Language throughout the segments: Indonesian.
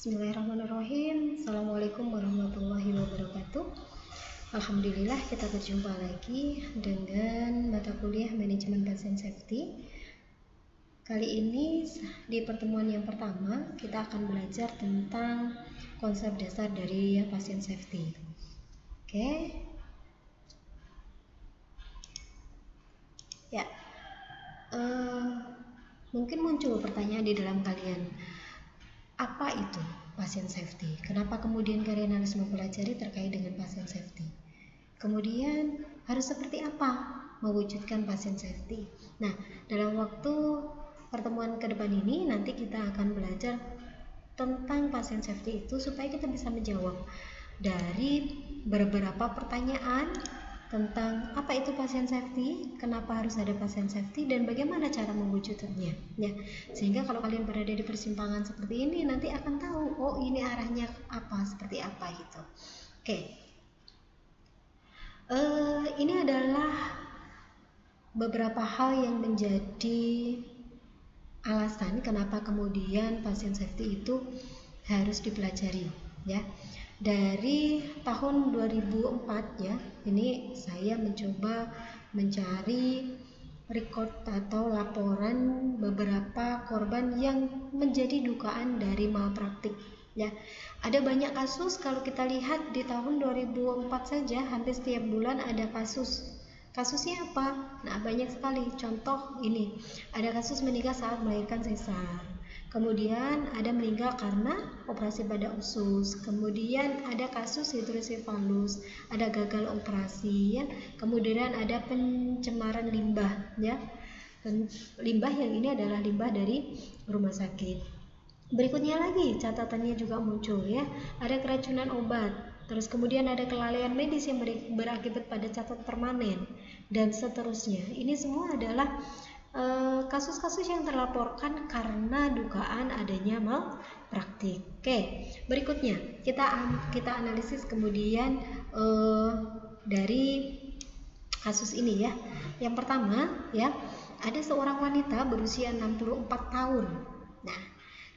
Bismillahirrahmanirrahim. Assalamualaikum warahmatullahi wabarakatuh. Alhamdulillah kita berjumpa lagi dengan mata kuliah manajemen pasien safety. Kali ini di pertemuan yang pertama kita akan belajar tentang konsep dasar dari pasien safety. Oke. Ya. Mungkin muncul pertanyaan di dalam kalian. Apa itu pasien safety? Kenapa kemudian kalian harus mempelajari terkait dengan pasien safety? Kemudian harus seperti apa mewujudkan pasien safety? Nah, dalam waktu pertemuan ke depan ini nanti kita akan belajar tentang pasien safety itu supaya kita bisa menjawab dari beberapa pertanyaan tentang apa itu pasien safety, kenapa harus ada pasien safety, dan bagaimana cara mewujudkannya. Ya, sehingga kalau kalian berada di persimpangan seperti ini, nanti akan tahu, oh ini arahnya apa, seperti apa gitu. Oke. Ini adalah beberapa hal yang menjadi alasan kenapa kemudian pasien safety itu harus dipelajari, ya. Dari tahun 2004 ya, ini saya mencoba mencari record atau laporan beberapa korban yang menjadi dugaan dari malpraktik ya. Ada banyak kasus, kalau kita lihat di tahun 2004 saja hampir setiap bulan ada kasus. Kasusnya apa? Nah, banyak sekali. Contoh ini, ada kasus meninggal saat melahirkan sesar. Kemudian ada meninggal karena operasi pada usus. Kemudian ada kasus hidrosefalus, ada gagal operasi ya. Kemudian ada pencemaran limbah ya. Limbah yang ini adalah limbah dari rumah sakit. Berikutnya lagi catatannya juga muncul ya. Ada keracunan obat. Terus kemudian ada kelalaian medis yang berakibat pada catatan permanen dan seterusnya. Ini semua adalah kasus-kasus yang terlaporkan karena dugaan adanya malpraktik. Oke, berikutnya kita analisis kemudian dari kasus ini ya. Yang pertama ya, ada seorang wanita berusia 64 tahun. Nah,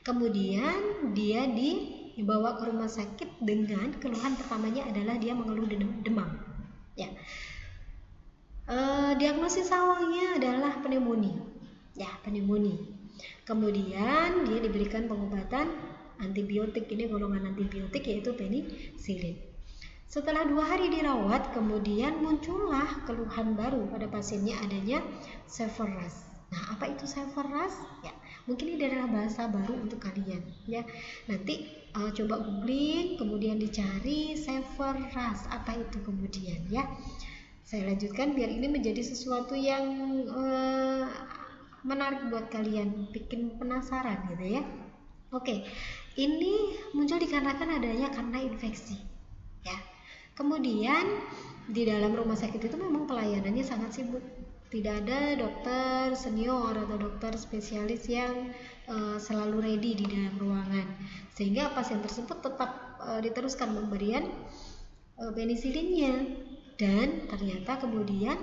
kemudian dia dibawa ke rumah sakit dengan keluhan pertamanya adalah dia mengeluh demam. Ya. Diagnosis awalnya adalah pneumonia. Ya, pneumonia. Kemudian dia diberikan pengobatan antibiotik, ini golongan antibiotik yaitu penisilin. Setelah 2 hari dirawat, kemudian muncullah keluhan baru pada pasiennya, adanya severas. Nah, apa itu severas? Ya, mungkin ini adalah bahasa baru untuk kalian ya. Nanti coba googling, kemudian dicari severas apa itu kemudian ya. Saya lanjutkan biar ini menjadi sesuatu yang menarik buat kalian, bikin penasaran gitu ya. Oke, ini muncul dikarenakan adanya karena infeksi ya. Kemudian di dalam rumah sakit itu memang pelayanannya sangat sibuk. Tidak ada dokter senior atau dokter spesialis yang selalu ready di dalam ruangan, sehingga pasien tersebut tetap diteruskan pemberian penisilinnya. Dan ternyata kemudian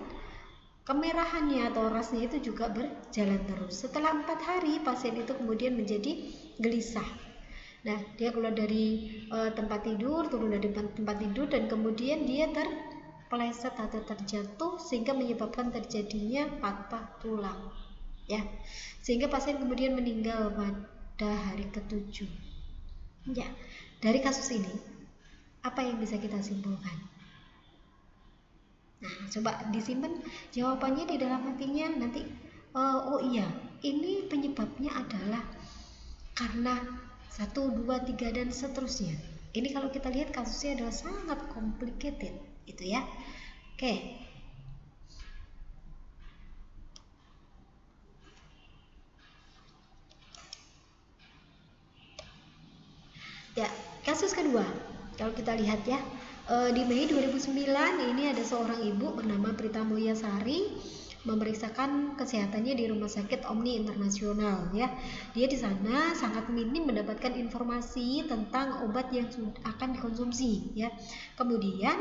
kemerahannya atau rasnya itu juga berjalan terus. Setelah 4 hari pasien itu kemudian menjadi gelisah. Nah, dia keluar dari tempat tidur, turun dari tempat tidur, dan kemudian dia terpeleset atau terjatuh sehingga menyebabkan terjadinya patah tulang ya, sehingga pasien kemudian meninggal pada hari ke-7 ya. Dari kasus ini apa yang bisa kita simpulkan? Nah, coba disimpan jawabannya di dalam hatinya nanti. Oh iya, ini penyebabnya adalah karena 1, 2, 3 dan seterusnya. Ini kalau kita lihat kasusnya adalah sangat complicated itu ya. Oke. Ya, kasus kedua. Kalau kita lihat ya, di Mei 2009 ini ada seorang ibu bernama Prita Mulyasari memeriksakan kesehatannya di Rumah Sakit Omni Internasional ya. Dia di sana sangat minim mendapatkan informasi tentang obat yang akan dikonsumsi ya. Kemudian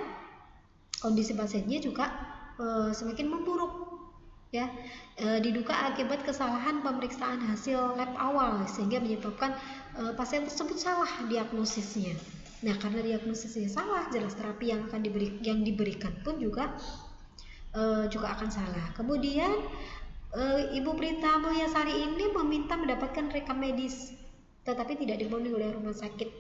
kondisi pasiennya juga semakin memburuk ya. Diduga akibat kesalahan pemeriksaan hasil lab awal sehingga menyebabkan pasien tersebut salah diagnosisnya. Nah, karena diagnosisnya salah, jelas terapi yang diberikan pun juga akan salah. Kemudian Ibu Prita Mulyasari ini meminta mendapatkan rekam medis, tetapi tidak dipenuhi oleh rumah sakit.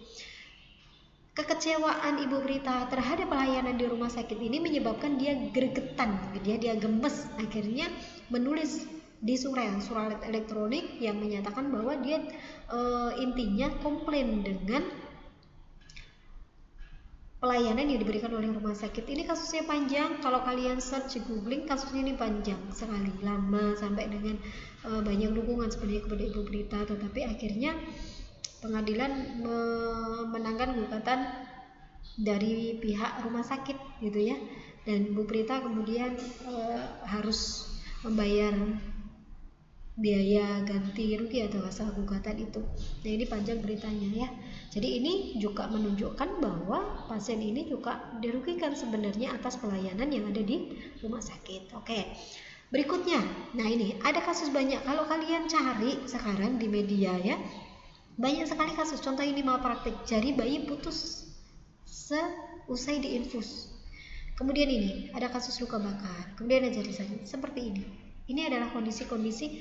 Kekecewaan Ibu Prita terhadap pelayanan di rumah sakit ini menyebabkan dia gregetan, dia gemes, akhirnya menulis di surat elektronik yang menyatakan bahwa dia intinya komplain dengan pelayanan yang diberikan oleh rumah sakit. Ini kasusnya panjang, kalau kalian search googling kasusnya ini panjang sekali, lama, sampai dengan banyak dukungan sebenarnya kepada Ibu Prita, tetapi akhirnya pengadilan memenangkan gugatan dari pihak rumah sakit gitu ya, dan Bu Prita kemudian harus membayar biaya ganti rugi atau hasil gugatan itu. Nah, ini panjang beritanya ya. Jadi ini juga menunjukkan bahwa pasien ini juga dirugikan sebenarnya atas pelayanan yang ada di rumah sakit. Oke. Berikutnya, nah ini ada kasus banyak. Kalau kalian cari sekarang di media ya, banyak sekali kasus. Contoh ini malpraktik, jari bayi putus seusai diinfus. Kemudian ini ada kasus luka bakar, kemudian ada jari saja seperti ini. Ini adalah kondisi-kondisi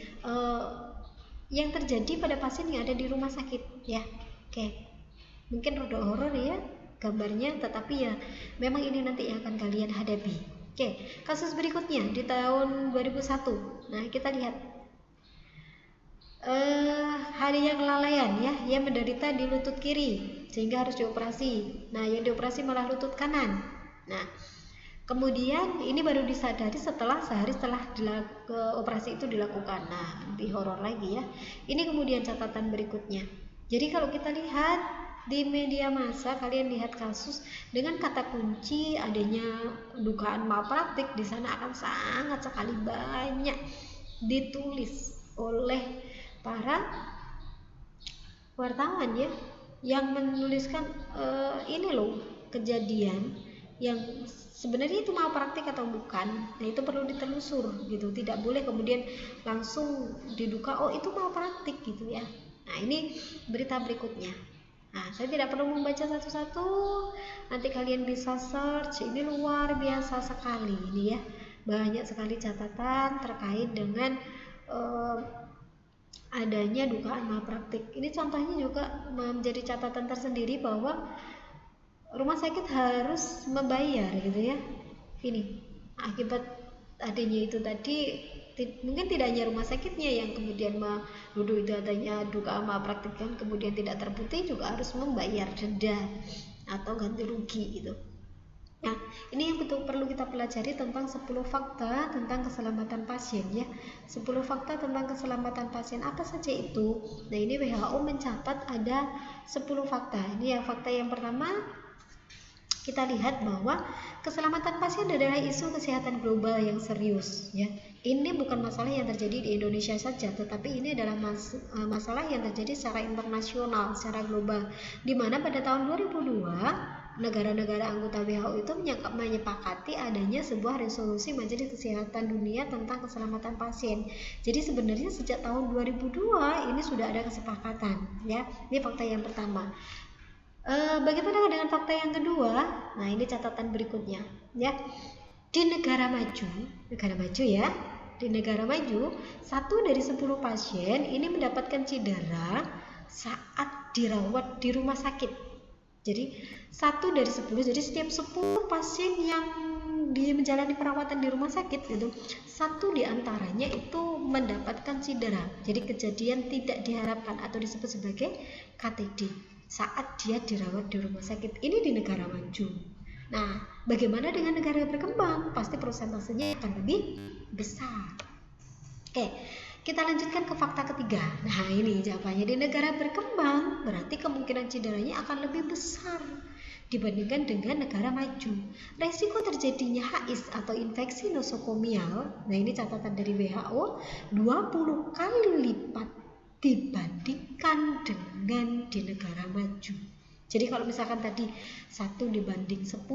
yang terjadi pada pasien yang ada di rumah sakit ya. Oke. Mungkin rada horor ya gambarnya, tetapi ya memang ini nanti yang akan kalian hadapi. Oke, kasus berikutnya di tahun 2001. Nah, kita lihat ada yang kelalaian ya, ia menderita di lutut kiri sehingga harus dioperasi. Nah, yang dioperasi malah lutut kanan. Nah, kemudian ini baru disadari setelah sehari setelah operasi itu dilakukan. Nah, lebih horor lagi ya. Ini kemudian catatan berikutnya. Jadi kalau kita lihat di media massa, kalian lihat kasus dengan kata kunci adanya dugaan malpraktik, di sana akan sangat sekali banyak ditulis oleh para wartawan ya, yang menuliskan ini loh kejadian yang sebenarnya itu malpraktik atau bukan. Nah, itu perlu ditelusur gitu, tidak boleh kemudian langsung diduga oh itu malpraktik gitu ya. Nah, ini berita berikutnya. Nah, saya tidak perlu membaca satu-satu, nanti kalian bisa search. Ini luar biasa sekali ini ya, banyak sekali catatan terkait dengan adanya dugaan malpraktik. Ini contohnya juga menjadi catatan tersendiri bahwa rumah sakit harus membayar gitu ya. Ini akibat adanya itu tadi, mungkin tidak hanya rumah sakitnya yang kemudian menuduh itu adanya dugaan malpraktik kan, kemudian tidak terbukti juga harus membayar denda atau ganti rugi gitu. Nah, ini yang betul perlu kita pelajari tentang 10 fakta tentang keselamatan pasien ya. 10 fakta tentang keselamatan pasien apa saja itu? Nah, ini WHO mencatat ada 10 fakta. Ini ya, fakta yang pertama kita lihat bahwa keselamatan pasien adalah isu kesehatan global yang serius ya. Ini bukan masalah yang terjadi di Indonesia saja, tetapi ini adalah masalah yang terjadi secara internasional, secara global, di mana pada tahun 2002 negara-negara anggota WHO itu menyepakati adanya sebuah resolusi Majelis Kesehatan Dunia tentang keselamatan pasien. Jadi sebenarnya sejak tahun 2002 ini sudah ada kesepakatan ya. Ini fakta yang pertama. Bagaimana dengan fakta yang kedua? Nah, ini catatan berikutnya ya. Di negara maju ya, di negara maju 1 dari 10 pasien ini mendapatkan cedera saat dirawat di rumah sakit. Jadi 1 dari 10, jadi setiap 10 pasien yang menjalani perawatan di rumah sakit itu 1 diantaranya itu mendapatkan cedera. Jadi kejadian tidak diharapkan atau disebut sebagai KTD saat dia dirawat di rumah sakit. Ini di negara maju. Nah, bagaimana dengan negara berkembang? Pasti persentasenya akan lebih besar. Oke, kita lanjutkan ke fakta ketiga. Nah, ini jawabannya di negara berkembang berarti kemungkinan cederanya akan lebih besar dibandingkan dengan negara maju. Resiko terjadinya HIV atau infeksi nosokomial, nah ini catatan dari WHO, 20 kali lipat dibandingkan dengan di negara maju. Jadi kalau misalkan tadi 1 dibanding 10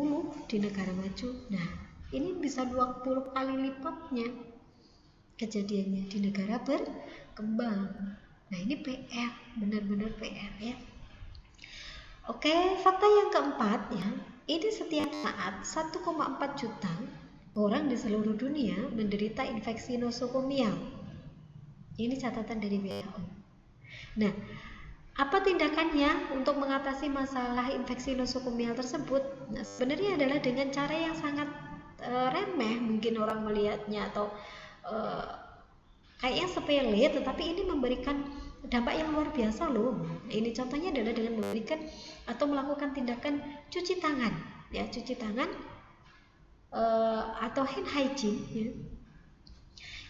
di negara maju, nah ini bisa 20 kali lipatnya kejadiannya di negara berkembang. Nah, ini PR, benar-benar PR ya. Oke, fakta yang keempat ya, ini setiap saat 1,4 juta orang di seluruh dunia menderita infeksi nosokomial. Ini catatan dari WHO. Nah, apa tindakannya untuk mengatasi masalah infeksi nosokomial tersebut? Nah, sebenarnya adalah dengan cara yang sangat remeh mungkin orang melihatnya, atau kayaknya sepele, tetapi ini memberikan dampak yang luar biasa loh. Ini contohnya adalah dengan memberikan atau melakukan tindakan cuci tangan ya, cuci tangan atau hand hygiene ya.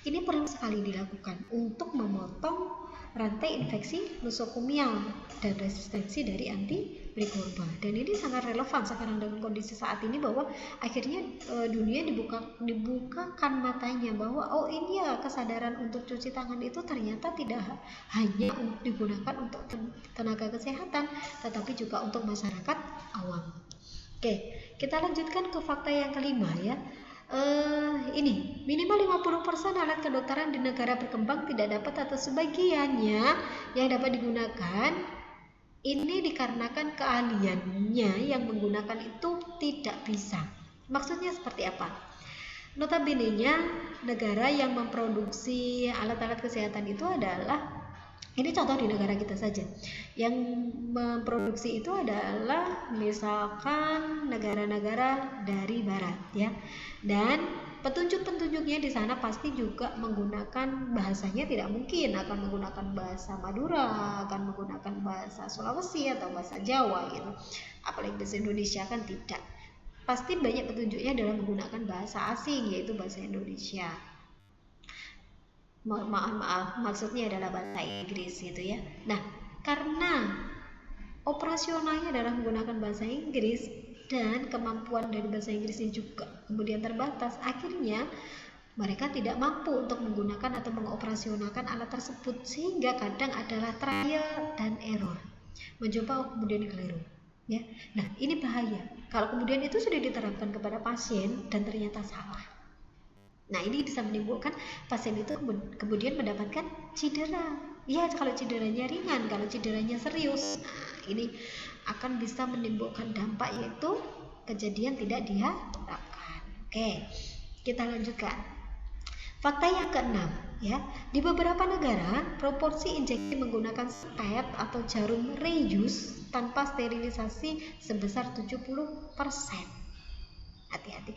Ini perlu sekali dilakukan untuk memotong rantai infeksi nosokomial dan resistensi dari antimikroba. Dan ini sangat relevan sekarang dengan kondisi saat ini, bahwa akhirnya dunia dibukakan matanya bahwa oh ini ya, kesadaran untuk cuci tangan itu ternyata tidak hanya digunakan untuk tenaga kesehatan, tetapi juga untuk masyarakat awam. Oke, kita lanjutkan ke fakta yang kelima ya. Ini minimal 50% alat kedokteran di negara berkembang tidak dapat atau sebagiannya yang dapat digunakan. Ini dikarenakan keahliannya yang menggunakan itu tidak bisa. Maksudnya seperti apa? Notabene-nya negara yang memproduksi alat-alat kesehatan itu adalah, ini contoh di negara kita saja, yang memproduksi itu adalah misalkan negara-negara dari barat ya, dan petunjuk-petunjuknya di sana pasti juga menggunakan bahasanya, tidak mungkin akan menggunakan bahasa Madura, akan menggunakan bahasa Sulawesi atau bahasa Jawa gitu, apalagi bahasa Indonesia kan tidak, pasti banyak petunjuknya dalam menggunakan bahasa asing, yaitu bahasa Indonesia. Maaf, maksudnya adalah bahasa Inggris gitu ya. Nah, karena operasionalnya adalah menggunakan bahasa Inggris dan kemampuan dari bahasa Inggrisnya juga kemudian terbatas, akhirnya mereka tidak mampu untuk menggunakan atau mengoperasionalkan alat tersebut, sehingga kadang adalah trial dan error, mencoba kemudian keliru ya. Nah, ini bahaya kalau kemudian itu sudah diterapkan kepada pasien dan ternyata salah. Nah, ini bisa menimbulkan pasien itu kemudian mendapatkan cedera. Ya, kalau cederanya ringan, kalau cederanya serius, nah, ini akan bisa menimbulkan dampak, yaitu kejadian tidak diharapkan. Oke, kita lanjutkan. Fakta yang keenam ya, di beberapa negara proporsi injeksi menggunakan step atau jarum reuse tanpa sterilisasi sebesar 70%. Hati-hati.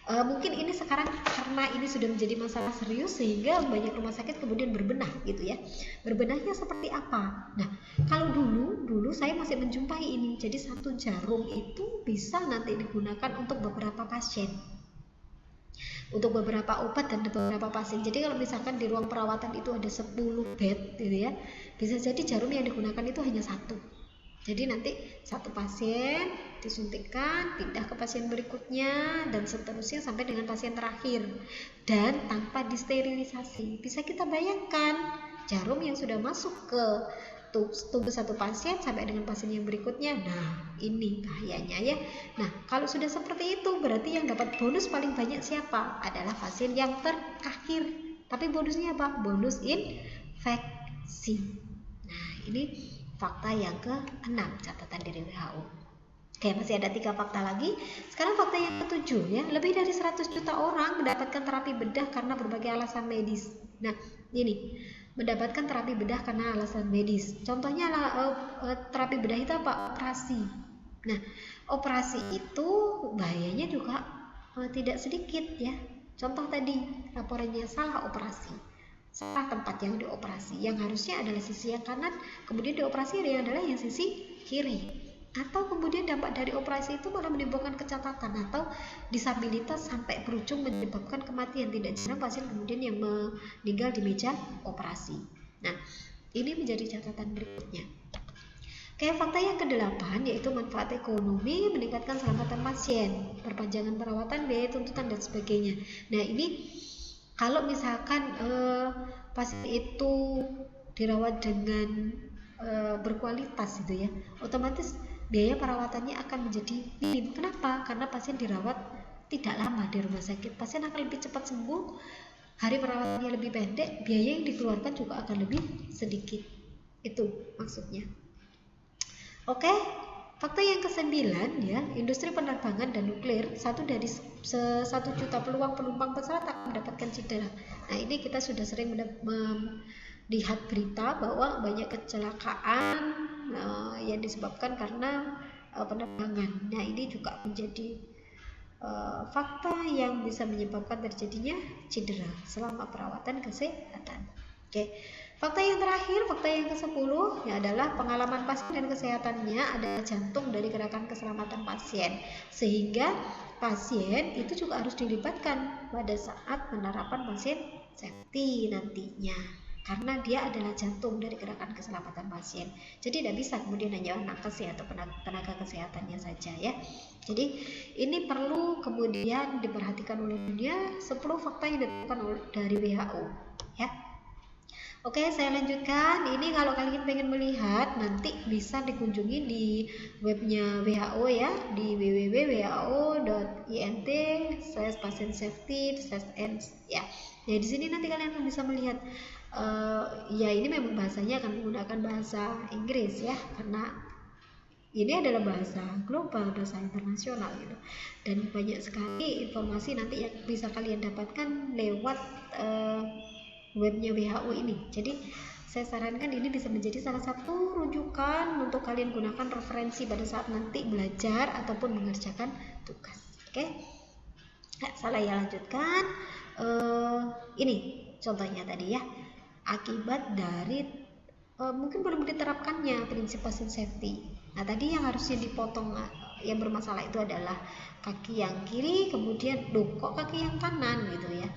Mungkin ini sekarang karena ini sudah menjadi masalah serius sehingga banyak rumah sakit kemudian berbenah gitu ya. Berbenahnya seperti apa? Nah, kalau dulu saya masih menjumpai ini. Jadi satu jarum itu bisa nanti digunakan untuk beberapa pasien, untuk beberapa obat dan beberapa pasien. Jadi kalau misalkan di ruang perawatan itu ada 10 bed gitu ya, bisa jadi jarum yang digunakan itu hanya satu. Jadi nanti satu pasien disuntikkan, pindah ke pasien berikutnya, dan seterusnya sampai dengan pasien terakhir, dan tanpa disterilisasi. Bisa kita bayangkan jarum yang sudah masuk ke tubuh satu pasien sampai dengan pasien yang berikutnya. Nah, ini bahayanya ya. Nah, kalau sudah seperti itu berarti yang dapat bonus paling banyak siapa? Adalah pasien yang terakhir. Tapi bonusnya apa? Bonus infeksi. Nah, ini fakta yang ke-6 catatan dari WHO. Oke, masih ada 3 fakta lagi. Sekarang fakta yang ke-7 ya, lebih dari 100 juta orang mendapatkan terapi bedah karena berbagai alasan medis. Nah, ini mendapatkan terapi bedah karena alasan medis. Contohnya terapi bedah itu apa? Operasi. Nah, operasi itu bahayanya juga tidak sedikit ya. Contoh tadi, laporannya salah operasi, salah tempat yang dioperasi, yang harusnya adalah sisi yang kanan, kemudian dioperasi adalah yang sisi kiri. Atau kemudian dampak dari operasi itu malah menimbulkan kecacatan atau disabilitas sampai berujung menyebabkan kematian. Tidak jarang pasien kemudian yang meninggal di meja operasi. Nah, ini menjadi catatan berikutnya. Kayak fakta yang ke-8 yaitu manfaat ekonomi, meningkatkan keselamatan pasien, perpanjangan perawatan, biaya tuntutan dan sebagainya. Nah, ini kalau misalkan pasien itu dirawat dengan berkualitas gitu ya, otomatis biaya perawatannya akan menjadi minim. Kenapa? Karena pasien dirawat tidak lama di rumah sakit, pasien akan lebih cepat sembuh, hari perawatannya lebih pendek, biaya yang dikeluarkan juga akan lebih sedikit. Itu maksudnya. Oke, fakta yang ke-9 ya, industri penerbangan dan nuklir, 1 juta peluang penumpang pesawat akan mendapatkan cedera. Nah, ini kita sudah sering melihat berita bahwa banyak kecelakaan yang disebabkan karena penerbangan. Nah, ini juga menjadi fakta yang bisa menyebabkan terjadinya cedera selama perawatan kesehatan. Oke. Fakta yang terakhir, fakta yang ke-10 ya adalah pengalaman pasien dan kesehatannya adalah jantung dari gerakan keselamatan pasien. Sehingga pasien itu juga harus dilibatkan pada saat penerapan pasien safety nantinya. Karena dia adalah jantung dari gerakan keselamatan pasien. Jadi tidak bisa kemudian hanya nakes atau tenaga kesehatannya saja ya. Jadi ini perlu kemudian diperhatikan oleh dunia, 10 fakta yang ditemukan dari WHO ya. Oke, saya lanjutkan. Ini kalau kalian pengen melihat, nanti bisa dikunjungi di webnya WHO ya, di www.who.int/patient-safety/n ya. Nah, di sini nanti kalian akan bisa melihat ya ini memang bahasanya akan menggunakan bahasa Inggris ya, karena ini adalah bahasa global, bahasa internasional gitu. Dan banyak sekali informasi nanti yang bisa kalian dapatkan lewat webnya WHO ini. Jadi saya sarankan ini bisa menjadi salah satu rujukan untuk kalian gunakan referensi pada saat nanti belajar ataupun mengerjakan tugas. Oke, salah ya, lanjutkan. Ini contohnya tadi ya, akibat dari mungkin belum diterapkannya prinsip patient safety. Nah, tadi yang harusnya dipotong yang bermasalah itu adalah kaki yang kiri, kemudian kok kaki yang kanan gitu ya.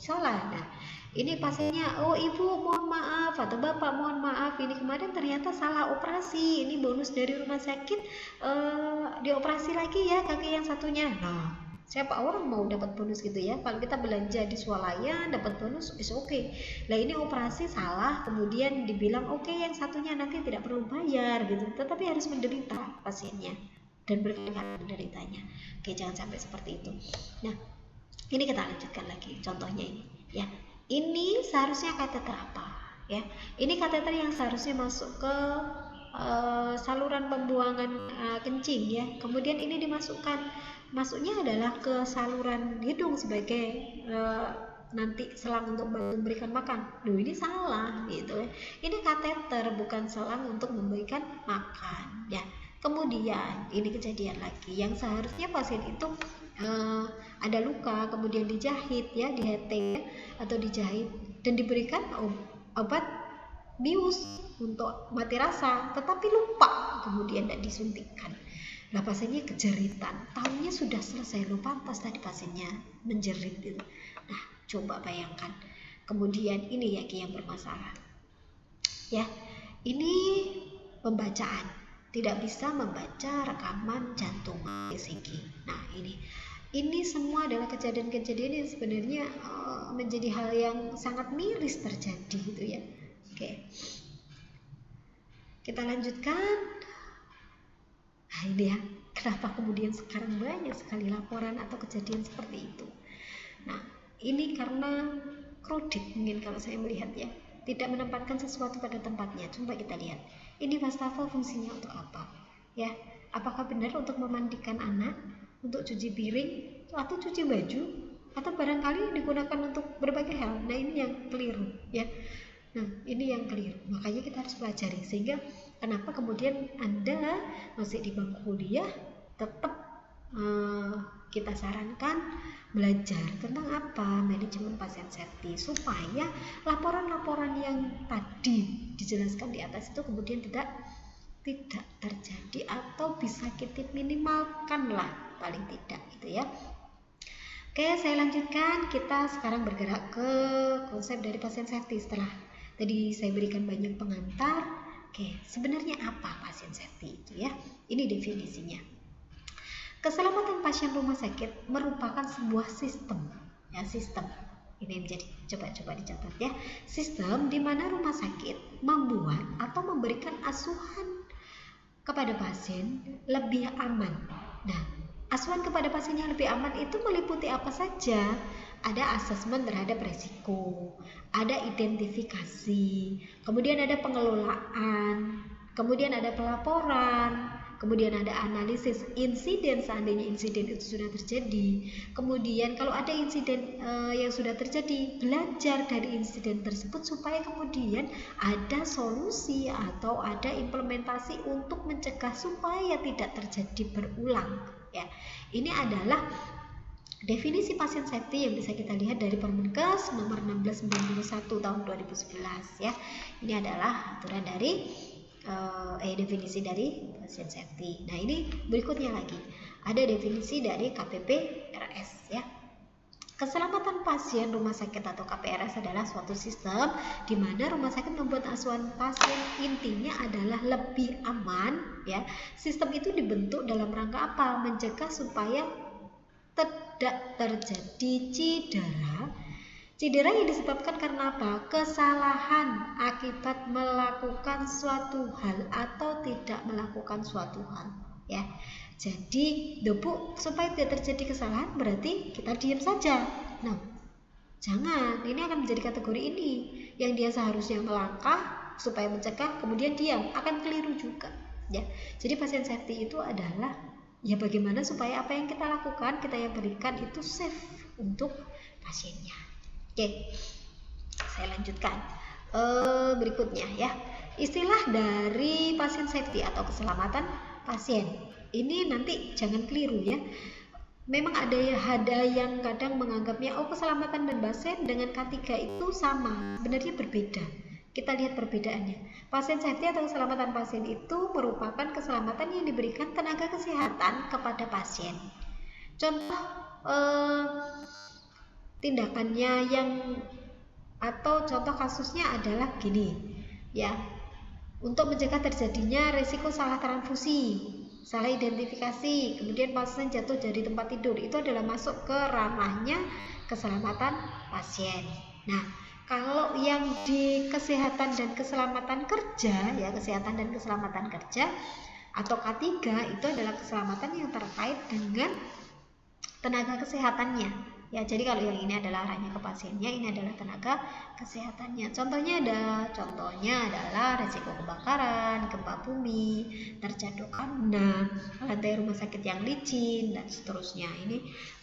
Salah. Nah, ini pasiennya, ibu mohon maaf atau bapak mohon maaf, ini kemarin ternyata salah operasi, ini bonus dari rumah sakit, dioperasi lagi ya kaki yang satunya. Nah, siapa orang mau dapat bonus gitu ya? Kalau kita belanja di swalayan dapat bonus is okay. Nah, ini operasi salah, kemudian dibilang oke, yang satunya nanti tidak perlu bayar gitu, tetapi harus menderita pasiennya dan berkali-kali menderitanya. Oke, jangan sampai seperti itu. Nah, ini kita lanjutkan lagi contohnya ini ya. Ini seharusnya kateter apa ya? Ini kateter yang seharusnya masuk ke saluran pembuangan kencing ya. Kemudian ini masuknya adalah ke saluran hidung sebagai nanti selang untuk memberikan makan. Ini salah gitu ya. Ini kateter bukan selang untuk memberikan makan ya. Kemudian ini kejadian lagi yang seharusnya pasien itu ada luka, kemudian dijahit ya, diheteng atau dijahit dan diberikan obat bius untuk mati rasa, tetapi lupa kemudian tidak disuntikkan. Nah, pasiennya kejeritan, tahunya sudah selesai, lupa pas tadi pasiennya menjerit gitu. Nah, coba bayangkan. Kemudian ini yang bermasalah ya, ini pembacaan, tidak bisa membaca rekaman jantung ECG. Nah, ini semua adalah kejadian-kejadian yang sebenarnya menjadi hal yang sangat miris terjadi gitu ya. Oke, kita lanjutkan. Nah, ini ya, kenapa kemudian sekarang banyak sekali laporan atau kejadian seperti itu. Nah, ini karena crowded mungkin kalau saya melihat ya, tidak menempatkan sesuatu pada tempatnya. Coba kita lihat, ini wastafel fungsinya untuk apa ya? Apakah benar untuk memandikan anak, untuk cuci piring, atau cuci baju, atau barangkali digunakan untuk berbagai hal? Nah, ini yang keliru ya. Nah, ini yang keliru. Makanya kita harus pelajari, sehingga kenapa kemudian Anda masih di bangku kuliah tetap kita sarankan belajar tentang apa manajemen pasien safety, supaya laporan-laporan yang tadi dijelaskan di atas itu kemudian tidak terjadi atau bisa kita minimalkan lah paling tidak gitu ya. Oke, saya lanjutkan. Kita sekarang bergerak ke konsep dari pasien safety. Setelah tadi saya berikan banyak pengantar, oke, sebenarnya apa pasien safety itu ya? Ini definisinya. Keselamatan pasien rumah sakit merupakan sebuah sistem ya, sistem. Ini menjadi coba dicatat ya. Sistem di mana rumah sakit membuat atau memberikan asuhan kepada pasien lebih aman. Nah, asuhan kepada pasien yang lebih aman itu meliputi apa saja? Ada asesmen terhadap resiko, ada identifikasi, kemudian ada pengelolaan, kemudian ada pelaporan, kemudian ada analisis insiden seandainya insiden itu sudah terjadi. Kemudian kalau ada insiden yang sudah terjadi, belajar dari insiden tersebut supaya kemudian ada solusi atau ada implementasi untuk mencegah supaya tidak terjadi berulang. Ya, ini adalah definisi pasien safety yang bisa kita lihat dari Permenkes nomor 1691 tahun 2011 ya. Ini adalah aturan dari definisi dari pasien safety. Nah, ini berikutnya lagi. Ada definisi dari KPPRS ya. Keselamatan pasien rumah sakit atau KPRS adalah suatu sistem di mana rumah sakit membuat asuhan pasien intinya adalah lebih aman ya. Sistem itu dibentuk dalam rangka apa? Mencegah supaya tidak terjadi cedera yang disebabkan karena apa? Kesalahan akibat melakukan suatu hal atau tidak melakukan suatu hal ya. Jadi Bu, supaya tidak terjadi kesalahan berarti kita diam saja. Nah, jangan, ini akan menjadi kategori ini yang dia seharusnya melangkah supaya mencegah kemudian diam, akan keliru juga ya. Jadi pasien safety itu adalah ya bagaimana supaya apa yang kita lakukan, kita yang berikan itu safe untuk pasiennya. Oke, saya lanjutkan berikutnya ya. Istilah dari pasien safety atau keselamatan pasien. Ini nanti jangan keliru ya. Memang ada yang kadang menganggapnya keselamatan dan pasien dengan K3 itu sama. Sebenarnya berbeda. Kita lihat perbedaannya. Pasien safety atau keselamatan pasien itu merupakan keselamatan yang diberikan tenaga kesehatan kepada pasien. Contoh tindakannya atau contoh kasusnya adalah gini ya. Untuk mencegah terjadinya risiko salah transfusi, salah identifikasi, kemudian pasien jatuh dari tempat tidur, itu adalah masuk ke ranahnya keselamatan pasien. Nah, kalau yang di kesehatan dan keselamatan kerja ya, kesehatan dan keselamatan kerja atau K3 itu adalah keselamatan yang terkait dengan tenaga kesehatannya. Ya, jadi kalau yang ini adalah arahnya ke pasiennya, ini adalah tenaga kesehatannya. Contohnya adalah risiko kebakaran, gempa bumi, terjatuh tanah, lantai rumah sakit yang licin dan seterusnya.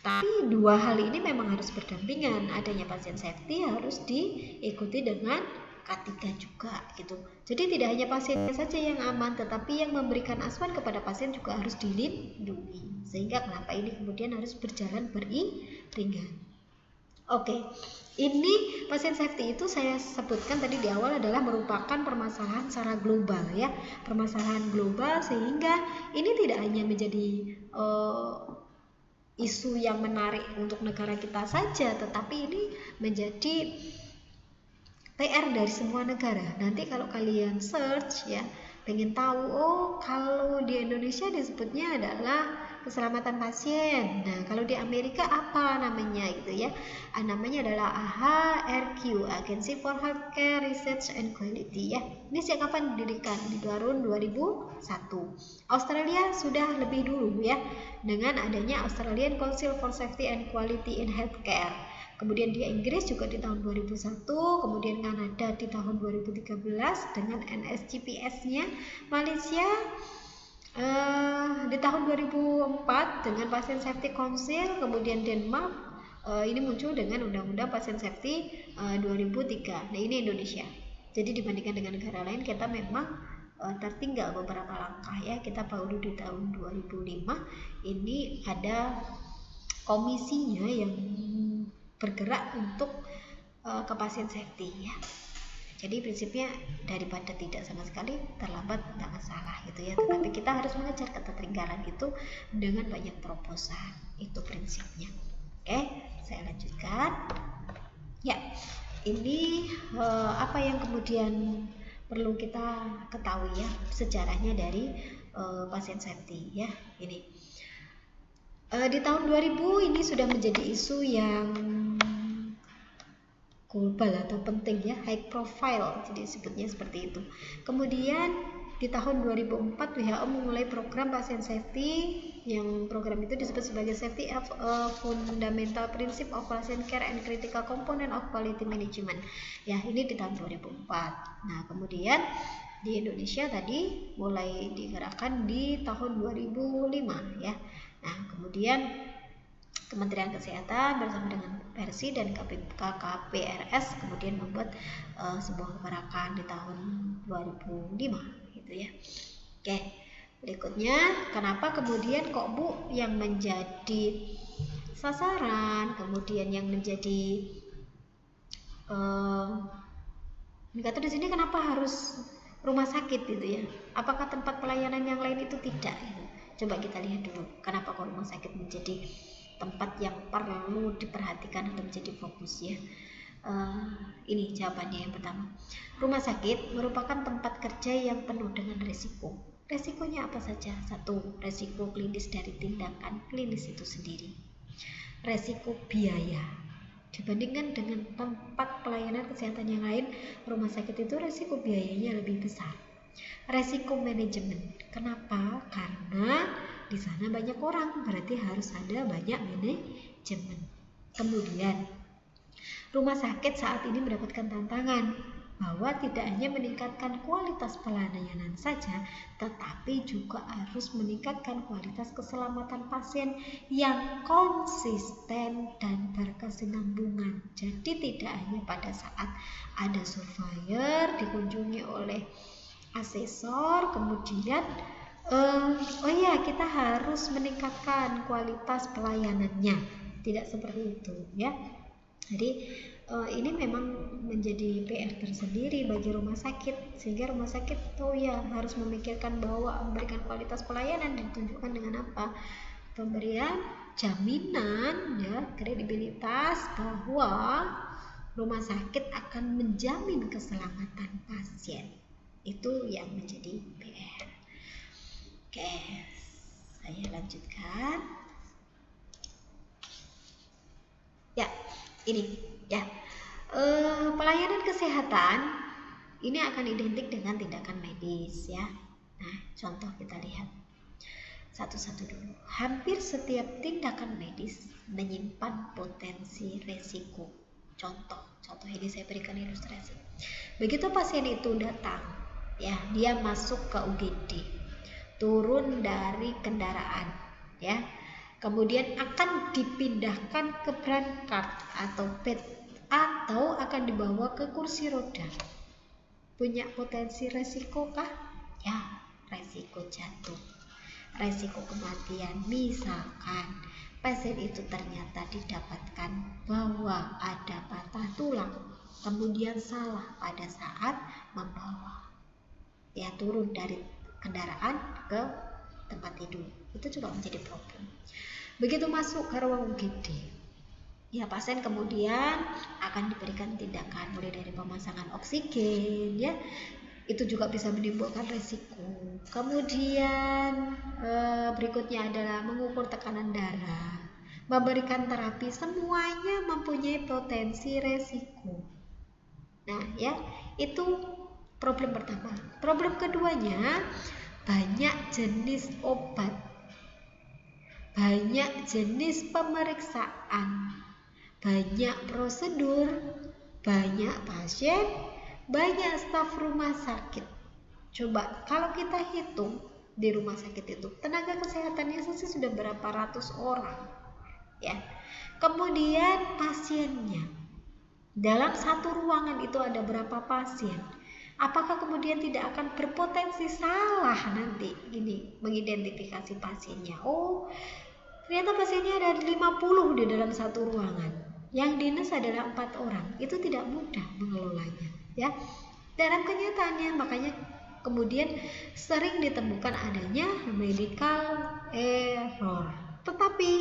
Tapi dua hal ini memang harus berdampingan. Adanya pasien safety harus diikuti dengan K3 juga gitu. Jadi tidak hanya pasiennya saja yang aman, tetapi yang memberikan asuhan kepada pasien juga harus dilindungi. Sehingga kenapa ini kemudian harus berjalan beriringan. Oke, ini pasien safety itu saya sebutkan tadi di awal adalah merupakan permasalahan secara global ya, permasalahan global sehingga ini tidak hanya menjadi isu yang menarik untuk negara kita saja, tetapi ini menjadi PR dari semua negara. Nanti kalau kalian search ya, pengen tahu kalau di Indonesia disebutnya adalah keselamatan pasien. Nah, kalau di Amerika apa namanya gitu ya? Namanya adalah AHRQ, Agency for Healthcare Research and Quality ya. Ini sejak kapan didirikan? Di tahun 2001. Australia sudah lebih dulu ya, dengan adanya Australian Council for Safety and Quality in Healthcare. Kemudian di Inggris juga di tahun 2001, kemudian Kanada di tahun 2013 dengan NSCPS-nya, Malaysia di tahun 2004 dengan Patient Safety Council, kemudian Denmark ini muncul dengan Undang-Undang Patient Safety 2003. Nah, ini Indonesia. Jadi dibandingkan dengan negara lain kita memang tertinggal beberapa langkah ya. Kita baru di tahun 2005 ini ada komisinya yang bergerak untuk ke pasien safety ya. Jadi prinsipnya daripada tidak sama sekali terlambat tidak masalah gitu ya, tetapi kita harus mengejar ketertinggalan itu dengan banyak terobosan, itu prinsipnya. Oke, saya lanjutkan ya. Ini apa yang kemudian perlu kita ketahui ya, sejarahnya dari pasien safety ya. Ini di tahun 2000 ini sudah menjadi isu yang global atau penting ya, high profile, jadi sebutnya seperti itu. Kemudian di tahun 2004 WHO memulai program pasien safety, yang program itu disebut sebagai Safety of Fundamental Principle of Patient Care and Critical Component of Quality Management. Ya, ini di tahun 2004. Nah, kemudian di Indonesia tadi mulai digerakkan di tahun 2005 ya. Nah, kemudian Kementerian Kesehatan bersama dengan Persi dan KKPRS kemudian membuat sebuah gerakan di tahun 2005 gitu ya. Oke, berikutnya kenapa kemudian kok Bu yang menjadi sasaran, kemudian yang menjadi indikator di sini kenapa harus rumah sakit gitu ya? Apakah tempat pelayanan yang lain itu tidak? Gitu. Coba kita lihat dulu kenapa kok rumah sakit menjadi tempat yang perlu diperhatikan atau menjadi fokus ya. Ini jawabannya yang pertama. Rumah sakit merupakan tempat kerja yang penuh dengan risiko. Risikonya apa saja? Satu, risiko klinis dari tindakan klinis itu sendiri. Risiko biaya. Dibandingkan dengan tempat pelayanan kesehatan yang lain, rumah sakit itu risiko biayanya lebih besar. Risiko manajemen. Kenapa? Karena di sana banyak orang, berarti harus ada banyak manajemen. Kemudian, rumah sakit saat ini mendapatkan tantangan bahwa tidak hanya meningkatkan kualitas pelayanan saja, tetapi juga harus meningkatkan kualitas keselamatan pasien yang konsisten dan berkesinambungan. Jadi tidak hanya pada saat ada surveyor dikunjungi oleh asesor, kemudian kita harus meningkatkan kualitas pelayanannya. Tidak seperti itu ya. Jadi ini memang menjadi PR tersendiri bagi rumah sakit, sehingga rumah sakit harus memikirkan bahwa memberikan kualitas pelayanan ditunjukkan dengan apa? Pemberian jaminan ya, kredibilitas bahwa rumah sakit akan menjamin keselamatan pasien. Itu yang menjadi PR. Oke, saya lanjutkan. Ya, ini ya. Pelayanan kesehatan ini akan identik dengan tindakan medis ya. Nah, contoh kita lihat satu-satu dulu. Hampir setiap tindakan medis menyimpan potensi resiko. Contoh ini saya berikan ilustrasi. Begitu pasien itu datang, ya, dia masuk ke UGD, turun dari kendaraan, ya, kemudian akan dipindahkan ke brancard atau bed, atau akan dibawa ke kursi roda. Punya potensi resiko kah? Ya, resiko jatuh, resiko kematian. Misalkan pasien itu ternyata didapatkan bahwa ada patah tulang, kemudian salah pada saat membawa, ya, turun dari kendaraan ke tempat tidur, itu juga menjadi problem. Begitu masuk ke ruang UGD, ya, pasien kemudian akan diberikan tindakan mulai dari pemasangan oksigen, ya, itu juga bisa menimbulkan resiko. Kemudian berikutnya adalah mengukur tekanan darah, memberikan terapi, semuanya mempunyai potensi resiko. Nah, ya, itu problem pertama. Problem keduanya, banyak jenis obat, banyak jenis pemeriksaan, banyak prosedur, banyak pasien, banyak staf rumah sakit. Coba kalau kita hitung di rumah sakit itu tenaga kesehatannya saja sudah berapa ratus orang, ya. Kemudian pasiennya, dalam satu ruangan itu ada berapa pasien? Apakah kemudian tidak akan berpotensi salah nanti ini mengidentifikasi pasiennya? Oh, ternyata pasiennya ada 50 di dalam satu ruangan. Yang dinas adalah 4 orang. Itu tidak mudah mengelolanya, ya. Dalam kenyataannya, makanya kemudian sering ditemukan adanya medical error. Tetapi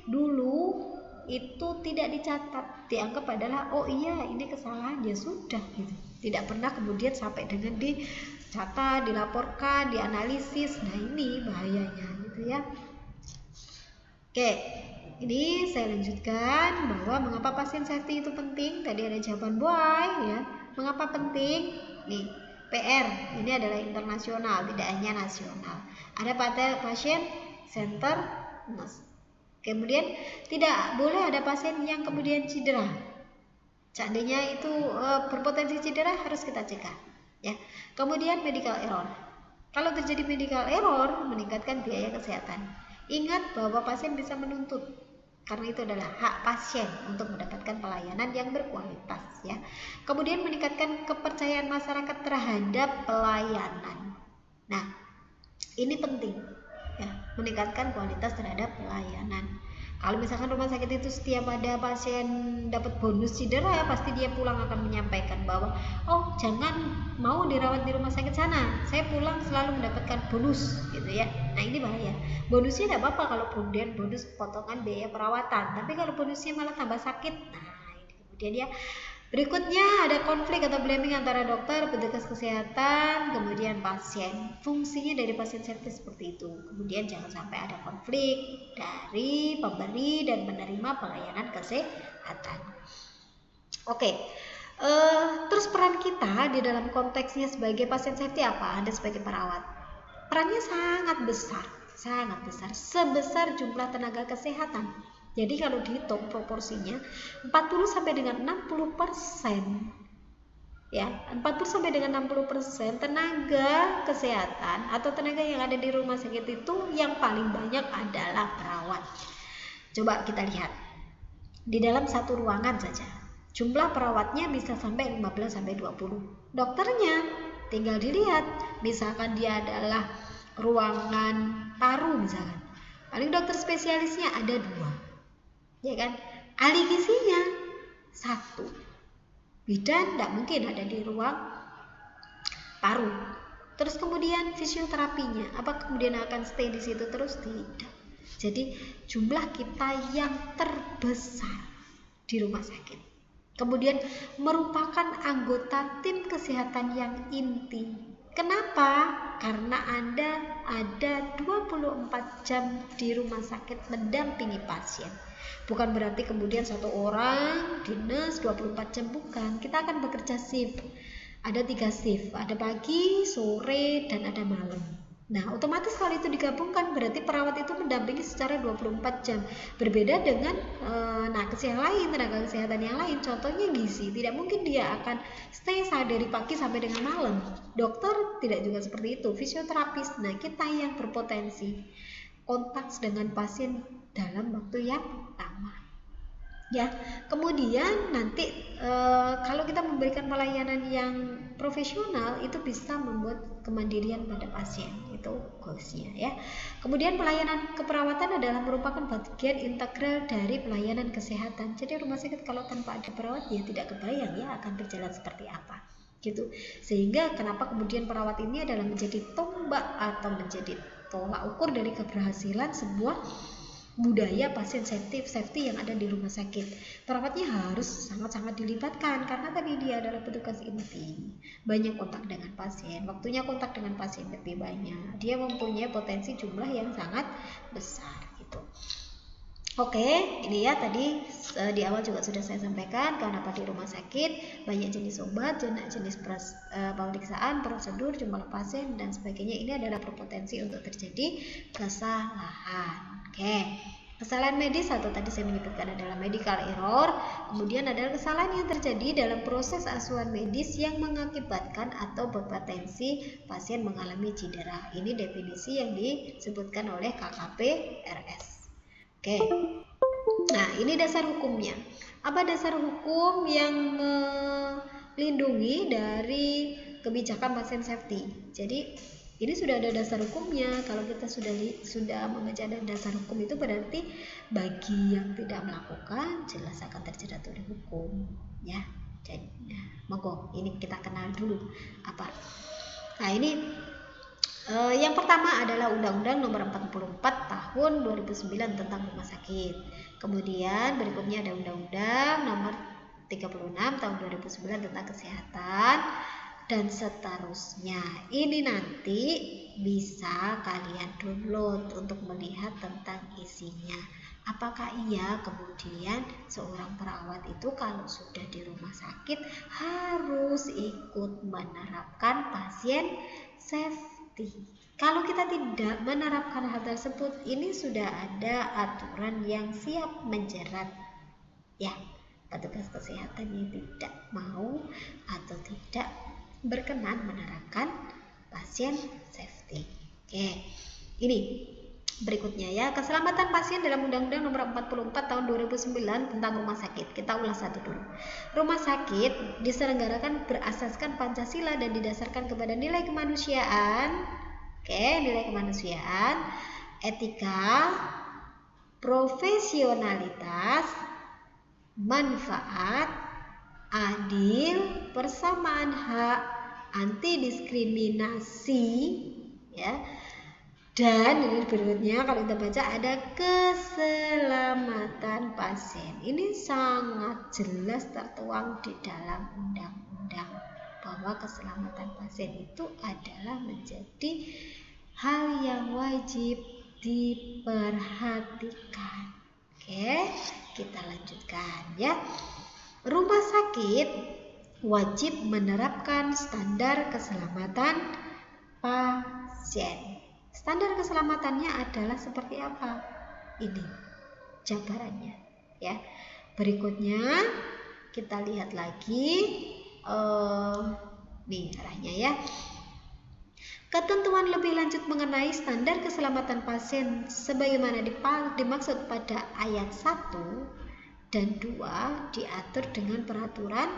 dulu itu tidak dicatat, dianggap adalah oh iya ini kesalahan, ya sudah gitu. Tidak pernah kemudian sampai dengan dicatat, dilaporkan, dianalisis. Nah, ini bahayanya gitu ya. Oke, ini saya lanjutkan bahwa mengapa pasien safety itu penting. Tadi ada jawaban why, ya. Mengapa penting? Nih, PR, ini adalah internasional, tidak hanya nasional. Ada pasien center, kemudian tidak boleh ada pasien yang kemudian cedera. Seandainya itu berpotensi cedera harus kita cegah. Ya. Kemudian medical error. Kalau terjadi medical error meningkatkan biaya kesehatan. Ingat bahwa pasien bisa menuntut, karena itu adalah hak pasien untuk mendapatkan pelayanan yang berkualitas. Ya. Kemudian meningkatkan kepercayaan masyarakat terhadap pelayanan. Nah, ini penting. Ya, meningkatkan kualitas terhadap pelayanan. Kalau misalkan rumah sakit itu setiap ada pasien dapat bonus cedera, ya pasti dia pulang akan menyampaikan bahwa oh jangan mau dirawat di rumah sakit sana, saya pulang selalu mendapatkan bonus gitu ya. Nah ini bahaya. Bonusnya tidak apa-apa kalau kemudian bonus potongan biaya perawatan, tapi kalau bonusnya malah tambah sakit, nah ini kemudian ya. Berikutnya ada konflik atau blaming antara dokter, petugas kesehatan, kemudian pasien. Fungsinya dari pasien safety seperti itu. Kemudian jangan sampai ada konflik dari pemberi dan penerima pelayanan kesehatan. Oke, terus peran kita di dalam konteksnya sebagai pasien safety apa? Anda sebagai perawat. Perannya sangat besar, sebesar jumlah tenaga kesehatan. Jadi kalau dihitung proporsinya 40 sampai dengan 60%. Ya, 40 sampai dengan 60% tenaga kesehatan atau tenaga yang ada di rumah sakit itu yang paling banyak adalah perawat. Coba kita lihat. Di dalam satu ruangan saja, jumlah perawatnya bisa sampai 15 sampai 20. Dokternya tinggal dilihat, misalkan dia adalah ruangan paru misalkan. Paling dokter spesialisnya ada 2. Ya kan, ahli gizinya 1, bidan tidak mungkin ada di ruang paru. Terus kemudian fisioterapinya, apa kemudian akan stay di situ terus? Tidak. Jadi jumlah kita yang terbesar di rumah sakit. Kemudian merupakan anggota tim kesehatan yang inti. Kenapa? Karena Anda ada 24 jam di rumah sakit mendampingi pasien. Bukan berarti kemudian satu orang dinas 24 jam, bukan. Kita akan bekerja shift. Ada 3 shift, ada pagi, sore, dan ada malam. Nah, otomatis kalau itu digabungkan berarti perawat itu mendampingi secara 24 jam. Berbeda dengan nakes yang lain, tenaga kesehatan yang lain. Contohnya gizi, tidak mungkin dia akan stay dari pagi sampai dengan malam. Dokter tidak juga seperti itu. Fisioterapis, nah kita yang berpotensi kontak dengan pasien dalam waktu yang lama. Ya, kemudian nanti kalau kita memberikan pelayanan yang profesional itu bisa membuat kemandirian pada pasien, itu goalsnya ya. Kemudian pelayanan keperawatan adalah merupakan bagian integral dari pelayanan kesehatan. Jadi rumah sakit kalau tanpa ada perawat ya tidak kebayang ya akan berjalan seperti apa gitu. Sehingga kenapa kemudian perawat ini adalah menjadi tombak atau menjadi tolak ukur dari keberhasilan sebuah budaya pasien safety yang ada di rumah sakit. Perawatnya harus sangat-sangat dilibatkan karena tadi dia adalah petugas inti, banyak kontak dengan pasien, waktunya kontak dengan pasien lebih banyak, dia mempunyai potensi jumlah yang sangat besar gitu. Oke, ini ya tadi di awal juga sudah saya sampaikan kenapa di rumah sakit banyak jenis obat, jenis pemeriksaan, prosedur, jumlah pasien dan sebagainya. Ini adalah berpotensi untuk terjadi kesalahan. Oke, kesalahan medis atau tadi saya menyebutkan adalah medical error. Kemudian adalah kesalahan yang terjadi dalam proses asuhan medis yang mengakibatkan atau berpotensi pasien mengalami cedera. Ini definisi yang disebutkan oleh KKP RS. Oke, nah ini dasar hukumnya. Apa dasar hukum yang melindungi dari kebijakan pasien safety? Jadi ini sudah ada dasar hukumnya. Kalau kita sudah membaca dasar hukum itu berarti bagi yang tidak melakukan jelas akan terjerat oleh hukum. Ya, jadi monggo ini kita kenal dulu apa. Nah ini yang pertama adalah Undang-Undang Nomor 44 Tahun 2009 tentang Rumah Sakit. Kemudian berikutnya ada Undang-Undang Nomor 36 Tahun 2009 tentang Kesehatan. dan seterusnya. Ini nanti bisa kalian download untuk melihat tentang isinya. Apakah iya kemudian seorang perawat itu kalau sudah di rumah sakit harus ikut menerapkan pasien safety? Kalau kita tidak menerapkan hal tersebut, ini sudah ada aturan yang siap menjerat, ya. Petugas kesehatan yang tidak mau atau tidak berkenan menerapkan pasien safety. Oke, ini berikutnya ya, keselamatan pasien dalam Undang-Undang Nomor 44 Tahun 2009 tentang rumah sakit. Kita ulas satu dulu. Rumah sakit diselenggarakan berasaskan Pancasila dan didasarkan kepada nilai kemanusiaan. Oke, nilai kemanusiaan, etika, profesionalitas, manfaat, adil, persamaan hak, anti diskriminasi, ya. Dan ini berikutnya kalau kita baca ada keselamatan pasien. Ini sangat jelas tertuang di dalam undang-undang bahwa keselamatan pasien itu adalah menjadi hal yang wajib diperhatikan. Oke, kita lanjutkan ya. Rumah sakit wajib menerapkan standar keselamatan pasien. Standar keselamatannya adalah seperti apa? Ini jabarannya ya. Berikutnya kita lihat lagi nih arahnya ya. Ketentuan lebih lanjut mengenai standar keselamatan pasien sebagaimana dimaksud pada ayat 1 dan 2 diatur dengan peraturan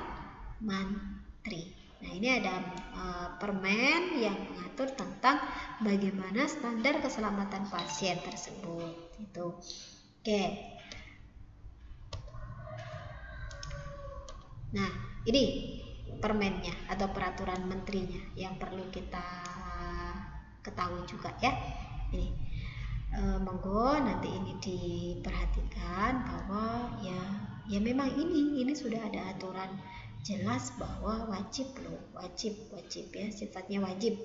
Menteri. Nah, ini ada permen yang mengatur tentang bagaimana standar keselamatan pasien tersebut. Itu. Oke. Nah, ini permennya atau peraturan menterinya yang perlu kita ketahui juga ya. Ini monggo nanti ini diperhatikan bahwa ya memang ini sudah ada aturan jelas bahwa wajib ya, sifatnya wajib.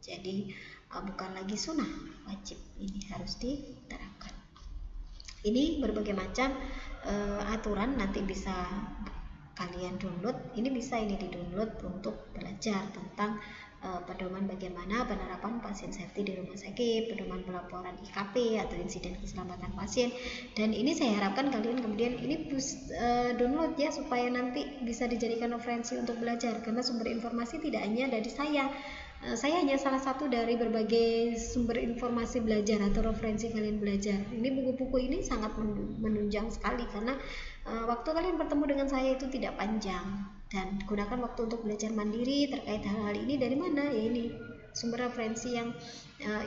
Jadi bukan lagi sunnah, wajib, ini harus diterapkan. Ini berbagai macam aturan nanti bisa kalian download. Ini bisa di-download untuk belajar tentang pedoman bagaimana penerapan pasien safety di rumah sakit, pedoman pelaporan IKP atau insiden keselamatan pasien. Dan ini saya harapkan kalian kemudian ini download ya, supaya nanti bisa dijadikan referensi untuk belajar, karena sumber informasi tidak hanya dari saya hanya salah satu dari berbagai sumber informasi belajar atau referensi kalian belajar. Ini buku-buku ini sangat menunjang sekali karena waktu kalian bertemu dengan saya itu tidak panjang, dan gunakan waktu untuk belajar mandiri terkait hal-hal ini. Dari mana ya, ini sumber referensi yang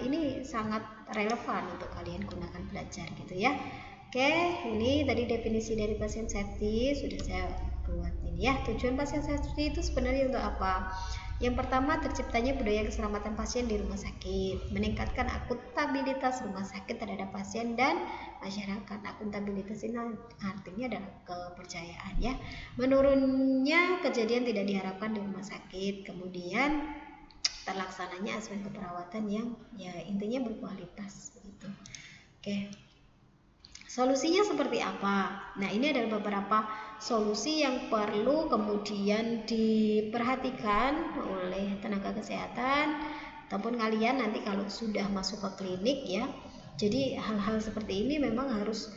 ini sangat relevan untuk kalian gunakan belajar gitu ya. Oke, ini tadi definisi dari pasien safety sudah saya buat ini ya. Tujuan pasien safety itu sebenarnya untuk apa? Yang pertama, terciptanya budaya keselamatan pasien di rumah sakit, meningkatkan akuntabilitas rumah sakit terhadap pasien dan masyarakat. Akuntabilitas ini artinya adalah kepercayaan ya. Menurunnya kejadian tidak diharapkan di rumah sakit, kemudian terlaksananya aspek keperawatan yang ya intinya berkualitas begitu. Oke. Solusinya seperti apa? Nah, ini adalah beberapa solusi yang perlu kemudian diperhatikan oleh tenaga kesehatan ataupun kalian nanti kalau sudah masuk ke klinik ya. Jadi hal-hal seperti ini memang harus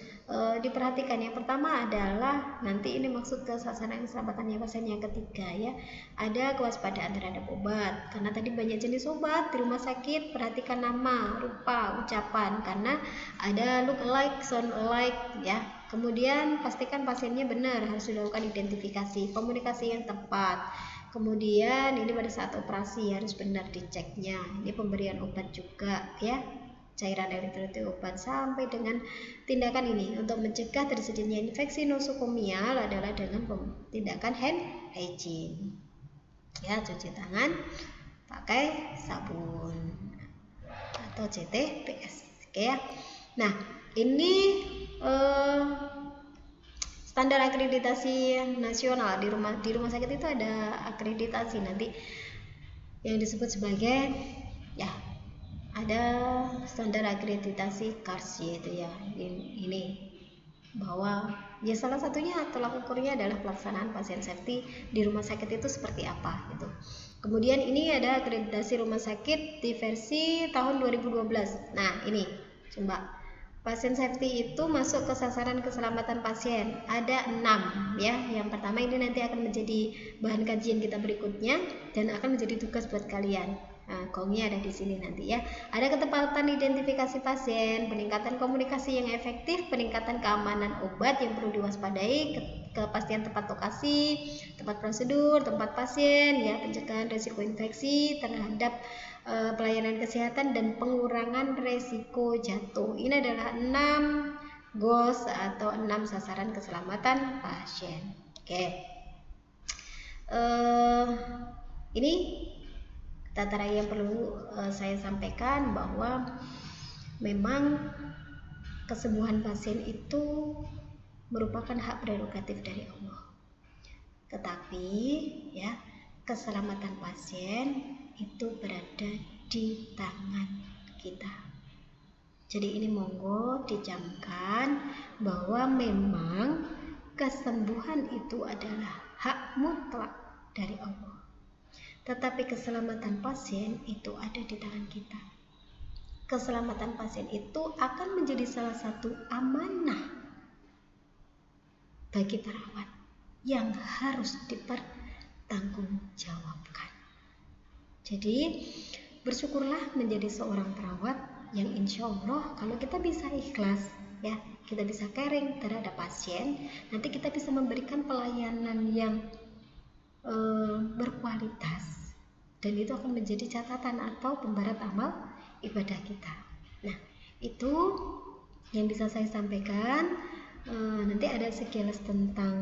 diperhatikan. Yang pertama adalah nanti ini maksud ke sasaran keselamatannya pasien. Yang ketiga ya, ada kewaspadaan terhadap obat, karena tadi banyak jenis obat di rumah sakit. Perhatikan nama, rupa, ucapan, karena ada look alike, sound alike ya. Kemudian pastikan pasiennya benar, harus dilakukan identifikasi, komunikasi yang tepat. Kemudian ini pada saat operasi harus benar diceknya. Ini pemberian obat juga ya, cairan elektrolit obat, sampai dengan tindakan ini untuk mencegah terjadinya infeksi nosokomial adalah dengan tindakan hand hygiene ya, cuci tangan pakai sabun atau CTPS. Oke ya. Nah, ini standar akreditasi nasional di rumah sakit itu ada akreditasi. Nanti yang disebut sebagai ya ada standar akreditasi CARS, yaitu ya ini bahwa ya salah satunya tolak ukurnya adalah pelaksanaan pasien safety di rumah sakit itu seperti apa gitu. Kemudian ini ada akreditasi rumah sakit di versi tahun 2012. Nah ini coba pasien safety itu masuk ke sasaran keselamatan pasien ada 6 ya. Yang pertama ini nanti akan menjadi bahan kajian kita berikutnya dan akan menjadi tugas buat kalian. Nah, gongnya ada di sini nanti ya. Ada ketepatan identifikasi pasien, peningkatan komunikasi yang efektif, peningkatan keamanan obat yang perlu diwaspadai, kepastian tempat lokasi, tempat prosedur, tempat pasien, ya, pencegahan risiko infeksi terhadap pelayanan kesehatan dan pengurangan risiko jatuh. Ini adalah 6 goals atau 6 sasaran keselamatan pasien. Oke. Ini tata raya yang perlu saya sampaikan bahwa memang kesembuhan pasien itu merupakan hak prerogatif dari Allah. Tetapi ya, keselamatan pasien itu berada di tangan kita. Jadi ini monggo dicamkan bahwa memang kesembuhan itu adalah hak mutlak dari Allah. Tetapi keselamatan pasien itu ada di tangan kita. Keselamatan pasien itu akan menjadi salah satu amanah bagi perawat yang harus dipertanggungjawabkan. Jadi bersyukurlah menjadi seorang perawat yang insya Allah kalau kita bisa ikhlas ya, kita bisa caring terhadap pasien, nanti kita bisa memberikan pelayanan yang berkualitas dan itu akan menjadi catatan atau pembarat amal ibadah kita. Nah itu yang bisa saya sampaikan. Nanti ada sekilas tentang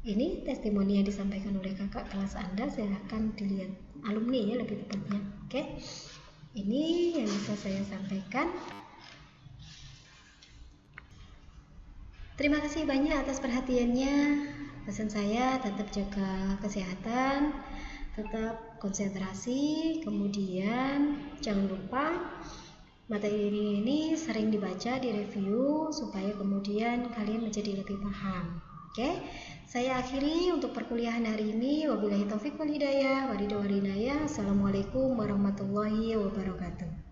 ini testimoni yang disampaikan oleh kakak kelas Anda, silahkan dilihat, alumni ya lebih tepatnya. Oke, ini yang bisa saya sampaikan. Terima kasih banyak atas perhatiannya. Pesan saya tetap jaga kesehatan, tetap konsentrasi, kemudian jangan lupa materi ini sering dibaca, direview supaya kemudian kalian menjadi lebih paham. Oke, saya akhiri untuk perkuliahan hari ini. Wabillahi taufiq wal hidayah, Assalamualaikum warahmatullahi wabarakatuh.